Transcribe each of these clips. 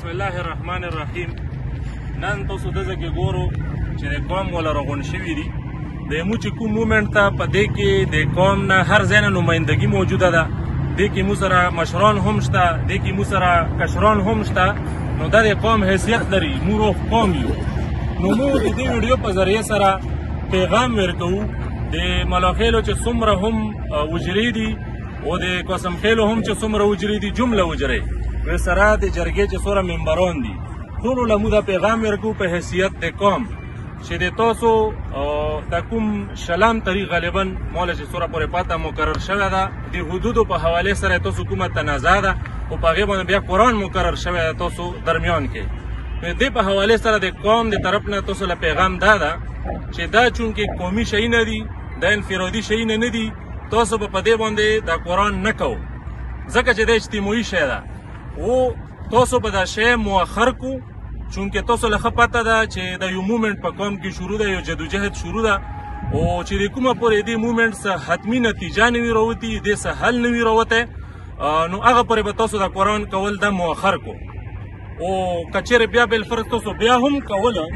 بسم الله الرحمن الرحیم. نن تاسو دغه کې ګورو چې د قوم ولا راغون شوی دي د مو چې کوم مومنت ته په دې کې د قوم نه هر ځای نه نمائندګي موجوده ده. دې کې مو سره مشران هم شته، دې کې مو سره کشران هم شته. نو دا د قوم حیثیت لري، مو روح قوم یو. نو مو د دې ویډیو په ذریعه سره پیغام ورکوو د ملاخیلو چې څومره هم وجري دي او د قسم خیلو هم چې څومره وجري دي جمله وجري سره د جرګې چې څومره ممبران دي ټولو له مو دا پیغام ورکوو په حیثیت د قوم چې د تاسو د کوم شلام طریق غالبا مولا چې څومره پورې پاته مقرر شوی ده د حدودو په حواله سره تاسو کومه تنازع ده او په هغې باندې بیا قرآن مقرر شوی ده تاسو درمیان کې. نو دې په حواله سره د قوم د طرف نه تاسو له پیغام دا ده چې دا چونکې قومي شی نه دي، دا انفرادي شی نه دي، تاسو په دې باندې د قرآن نه کوو ځکه چې د اجتماعي شی ده او تاسو به دا شی مؤخر کو چونکې تاسو له ښه پته ده چې د یو مومنټ په قوم کې شروع ده، یو جدوجهد شروع ده او چې د کومه پورې دې مومنټ څه حتمي نتیجه نه وي راوتي، دې څه حل نه وي راوتی، نو هغه پورې به تاسو د قرآن کول دا مؤخر کو. او که چیرې بیا بالفرض تاسو بیا هم کوله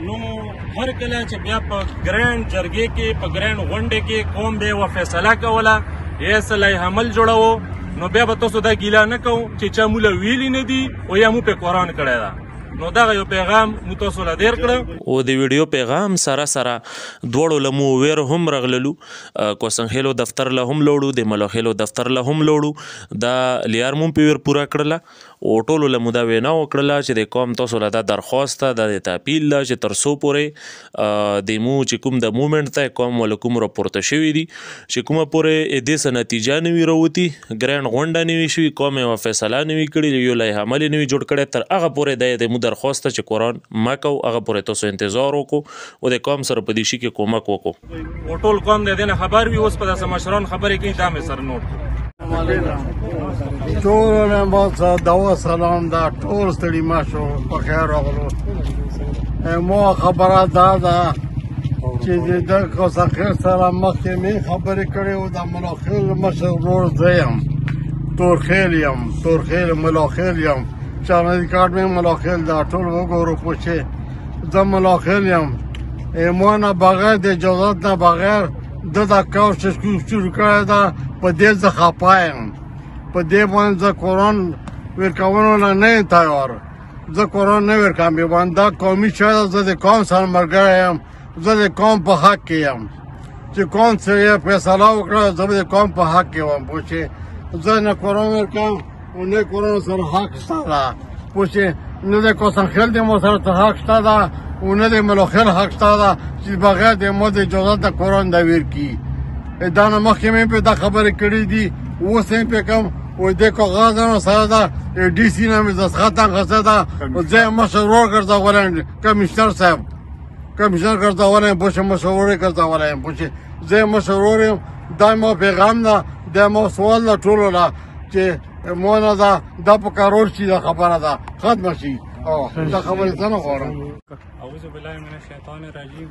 نو هر کله چې بیا په ګرانډ جرګې کې په ګرانډ غونډې کې قوم به یوه فیصله کوله یا صلاح عمل جوړوو نو بیا به تاسو دا ګیله نه کوو چې چا موږ له ویلي نه دي او یا موږ پې قرآن کړی ده. نو دغه یو پیغام مو تاسو له دیر کړه. او د ویډیو پیغام سره سره دواړو له مو ویر هم رغللو، کوسنخیلو دفتر له هم لوړو، د ملاخیلو دفتر له هم لوړو، دا لیار مو په ویر پوره کړله او ټولو له مو دا وینا وکړله چې د قوم تاسو له دا درخواست ده د اپیل ده چې تر څو پورې د مو چې کوم د مومنټ ته قوم ول کوم راپورته شوي دي چې کومه پورې دې څه نتیجه نه وي راوتي، ګرانډ غونډه نه وي شوي، قوم یوه فیصله نه وي کړې، یو لایحه عمل نه وي جوړ کړی، تر هغه پورې د مو درخواست چې قرآن ما کو هغه پورې تاسو انتظار وکړو او د قوم سره په دې شي کې کومک وکړو او ټول قوم د دې نه خبر وي. اوس په داسې مشران خبرې کوي دا مې سره نوټ ټولو نه ما دوا سلام دا ټول ستړي ما شو په خیر راغلو. مو خبره دا ده چې د کوسنخیل سره مخکې مې خبرې کړې وو د ملاخیل مشر ورور زه یم، تورخیل یم، تورخیل ملاخیل یم، چارنادي کارت مې ملاخیل دا ټول وګورو پوښې زه ملاخیل یم. ما نه بغیر د اجازت نه بغیر د دا کوشش شروع کړی ده په دې زه خفه یم، په دې باندې زه قرآن ورکولو نه نه یم تیار، زه قرآن نه ورکوم بې باندې دا قومي شی ده. زه د قوم سره ملګری یم، زه د قوم په حق کې یم چې قوم څه یې فیصله وکړه زه به د قوم په حق کې وم پوښې زه نه قرآن ورکوم او نه قرآن سره حق شته ده پوښې نه د کوسنخیل د مو سره حق شته ده او نه د ملاخیل حق شته ده چې بغیر د مو د اجازت د قرآن دا ویر کړي. دا نه مخکې مې پرې دا خبرې کړې دي، اوس یې پرې کوم او د کاغذ نه سره ده ډي سي نه مې دستخط اخیستی ده او زه یې مشر ورور ګرځولی یم، کمیشنر صاحب کمیشنر ګرځولی یم پوښې مشر ورور یې ګرځولی یم پوښې زه یې مشر ورور یم. دا ما پیغام ده، دا ما سوال ده ټولو له چې مو نه ده دا په کارور شي دا خبره ده ختمه شي. دا خبرې څه نه غواړم. اعوذ بالله من الشیطان الرجیم.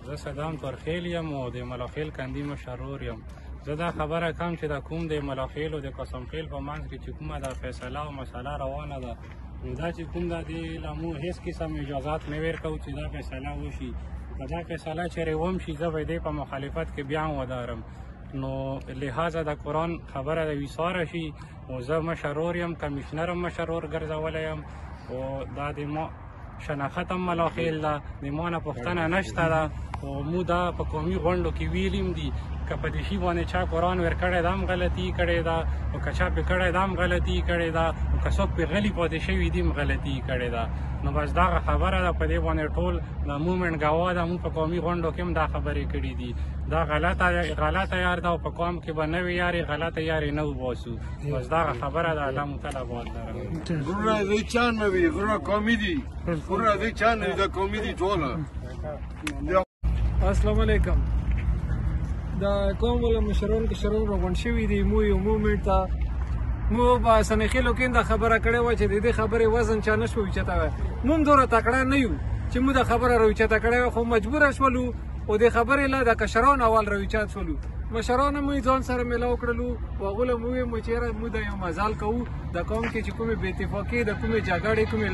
زه صدام تورخیل یم او د ملاخیل کندي مشر ورور یم. زه دا خبره کوم چې دا کوم د ملاخیل او د قسمخیل په منځ کې چې کومه دا فیصله او مسله روانه ده نو دا چې کوم دا د له مو هېڅ قسم اجازات نه ورکوو چې دا فیصله وشي. که دا فیصله چېرې وم شي زه به دې په مخالفت کې بیا هم ودارم. نو لحاظه د قرآن خبره د ویساره شي او زه مشر ورور یم، کمیشنر هم مشر ورور ګرځولی یم او دا د ما شناخت هم ملاخیل ده، د ما نه پوښتنه نشته ده او مو دا په قومي غونډو کې ویلیم دي که په دې شي باندې چا قرآن ورکړی ده هم غلطي کړې ده او که چا پې کړی ده هم غلطي کړې ده او که څوک پې غلي پاتې شوي دي هم غلطي کړې ده. نو بس دغه خبره ده، په دې باندې ټول د مومنټ ګواه ده، موږ په قومي غونډو کې هم دا خبرې کړي دي. دا غلطه یار ده او په قوم کې به نه وي یارې غلطه یارې نه وباسو. بس دغه خبره ده. الله متعالی باد لره. غرونه دې چا نه وي، غرونه قومي دي، غرونه دې چا نه وي، دا قومي دي ټوله. السلام علیکم. د قوم ولا مشران کشران راغونډ شوي دي، مو یو مومنټ ته مو په سنخیلو کې دا خبره کړې وه چې د دې خبرې وزن چا نه شو اوچتوی. مو هم دومره تکړه نه یو چې مو دا خبره راوچته کړې وه، خو مجبوره شولو او د خبرې له د کشران اول راوچت شولو. مشرانو مو ځان سره میلاو کړلو هغو له مو ویل چې یاره موږ د یو مزال کوو د قوم کې چې کومې بې اتفاقي د کومې جګړې کومې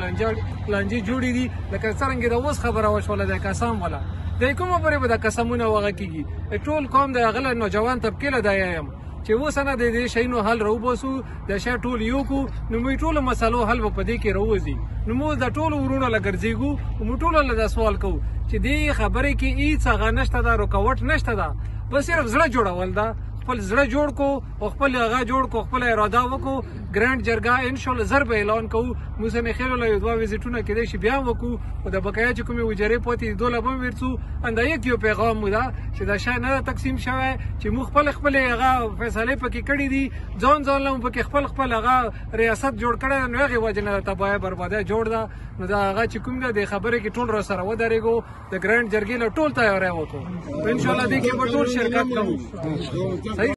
لانجې جوړې دي لکه څرنګه د اوس خبره وشوله د قسم والا د کومه پورې به د قسمونه وغه کېږي ټول قوم د هغه له نوجوان طبقې له دا یم چې اوس نه د دې شیانو حل راوباسو د شی ټول یو کو نو موږ ټولو مسلو حل به په دې کې راوځي نو موږ د ټولو ورونو له ګرځېږو موږ ټولو له دا سوال کوو چې دې خبرې کې هېڅ هغه نشته ده رکاوټ نشته ده بس صرف زړه جوړول ده خپل زړه جوړ کو او خپل هغه جوړ کو خپل اراده وکړو ګرانډ جرګه ان شاء الله زر به اعلان کوو موږ سمې خېلو له یو دوه ویزیټونه کېدای شي بیا وکړو او د بقایا چې کومې وجرې پاتې دي دوله به هم ورڅو انده یو پیغام مو ده چې دا شی نه تقسیم شوی چې موږ خپل هغه فیصلې پکې کړي دي ځان له مو پکې خپل هغه ریاست جوړ کړی نو هغې وجې نه تباهي بربادي جوړ ده نو دا هغه چې کوم ده د خبرې کې ټول راسره ودرېږو د ګرانډ جرګې له ټول تیاری وکړو انشاءالله دې کې به ټول شرکت کوو